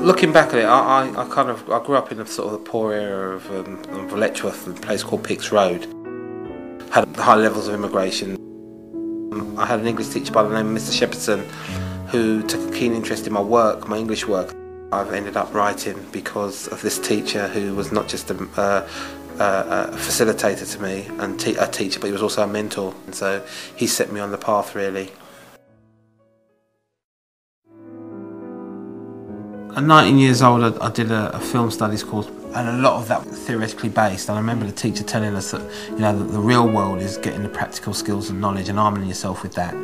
Looking back at it, I grew up in the sort of the poor area of Letchworth, a place called Picks Road. Had high levels of immigration. I had an English teacher by the name of Mr. Shepherdson who took a keen interest in my work, my English work. I've ended up writing because of this teacher who was not just a facilitator to me and a teacher, but he was also a mentor. And so he set me on the path, really. At 19 years old, I did a film studies course, and a lot of that was theoretically based. And I remember the teacher telling us that, you know, that the real world is getting the practical skills and knowledge and arming yourself with that.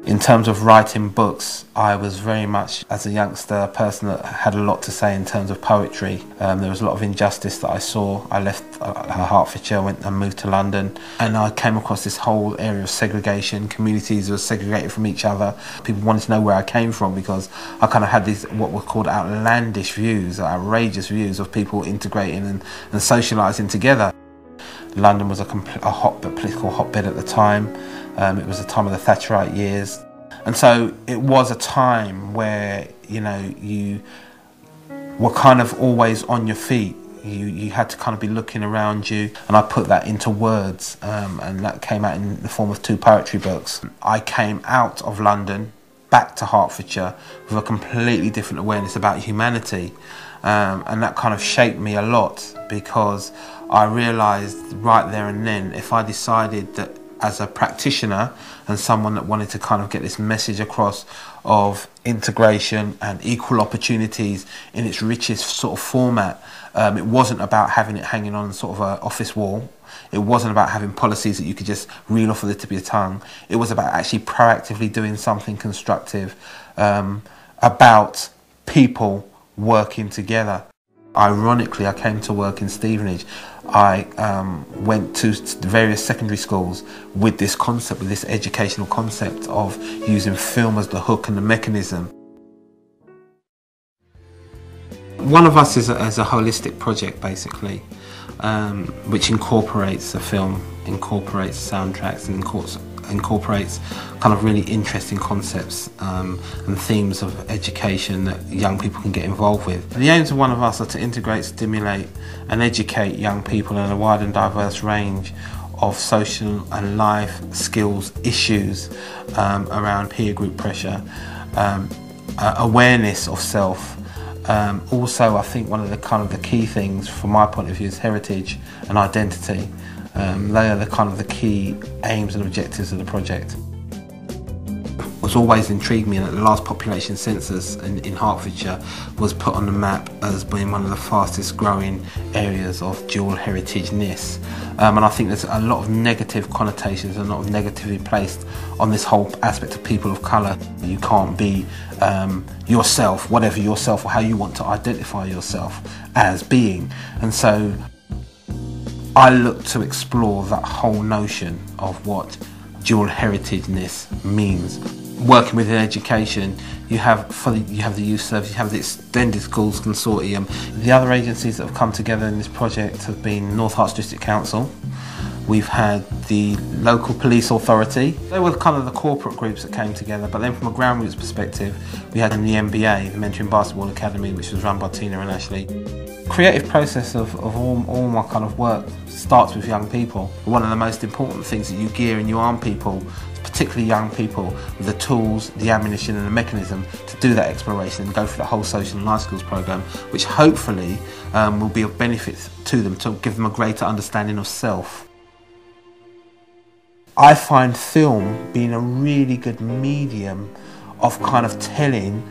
In terms of writing books, I was very much, as a youngster, a person that had a lot to say in terms of poetry. There was a lot of injustice that I saw. I left Hertfordshire, went and moved to London, and I came across this whole area of segregation. Communities were segregated from each other. People wanted to know where I came from because I kind of had these what were called outlandish views, outrageous views of people integrating and socialising together. London was a political hotbed at the time. It was the time of the Thatcherite years. And so it was a time where, you know, you were kind of always on your feet. You had to kind of be looking around you. And I put that into words, and that came out in the form of 2 poetry books. I came out of London, back to Hertfordshire, with a completely different awareness about humanity. And that kind of shaped me a lot, because I realised right there and then, if I decided that as a practitioner and someone that wanted to kind of get this message across of integration and equal opportunities in its richest sort of format, it wasn't about having it hanging on sort of an office wall. It wasn't about having policies that you could just reel off of the tip of your tongue. It was about actually proactively doing something constructive about people working together. Ironically, I came to work in Stevenage. I went to various secondary schools with this concept, with this educational concept of using film as the hook and the mechanism. One of Us is a holistic project, basically, which incorporates a film, incorporates soundtracks, and incorporates kind of really interesting concepts and themes of education that young people can get involved with. The aims of One of Us are to integrate, stimulate and educate young people in a wide and diverse range of social and life skills issues around peer group pressure, awareness of self. Also, I think one of the key things from my point of view is heritage and identity. They are the key aims and objectives of the project. What's always intrigued me, that the last population census in Hertfordshire was put on the map as being one of the fastest growing areas of dual heritageness. And I think there's a lot of negative connotations and a lot of negativity placed on this whole aspect of people of colour. You can't be yourself, whatever yourself or how you want to identify yourself as being. And so I look to explore that whole notion of what dual heritageness means. Working within education, you have the youth service, you have the extended schools consortium. The other agencies that have come together in this project have been North Herts District Council. We've had the local police authority. They were kind of the corporate groups that came together, but then from a ground roots perspective, we had the MBA, the Mentoring Basketball Academy, which was run by Tina and Ashley. Creative process of all my kind of work starts with young people. One of the most important things that you gear and you arm people, particularly young people, with the tools, the ammunition and the mechanism to do that exploration and go through the whole social and life skills programme, which hopefully will be of benefit to them, to give them a greater understanding of self. I find film being a really good medium of kind of telling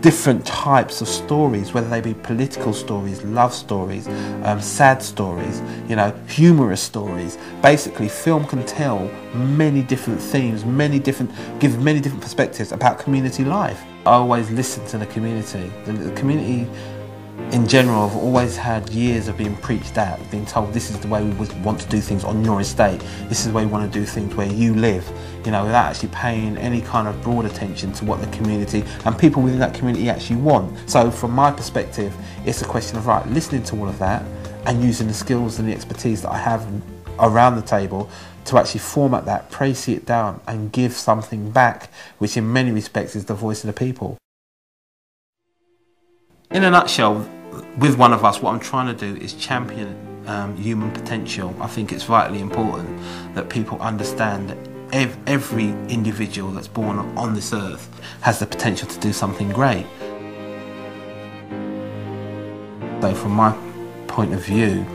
different types of stories, whether they be political stories, love stories, sad stories, you know, humorous stories. Basically, film can tell many different themes, give many different perspectives about community life. I always listen to the community. The community in general have always had years of being preached at, being told this is the way we want to do things on your estate, this is the way we want to do things where you live, you know, without actually paying any kind of broad attention to what the community and people within that community actually want. So from my perspective, it's a question of listening to all of that and using the skills and the expertise that I have around the table to actually format that, praise it down and give something back, which in many respects is the voice of the people. In a nutshell, with One of Us, what I'm trying to do is champion human potential. I think it's vitally important that people understand that every individual that's born on this earth has the potential to do something great. So from my point of view,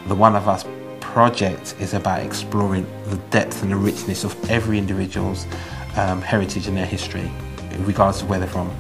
the One of Us project is about exploring the depth and the richness of every individual's heritage and their history, regardless of where they're from.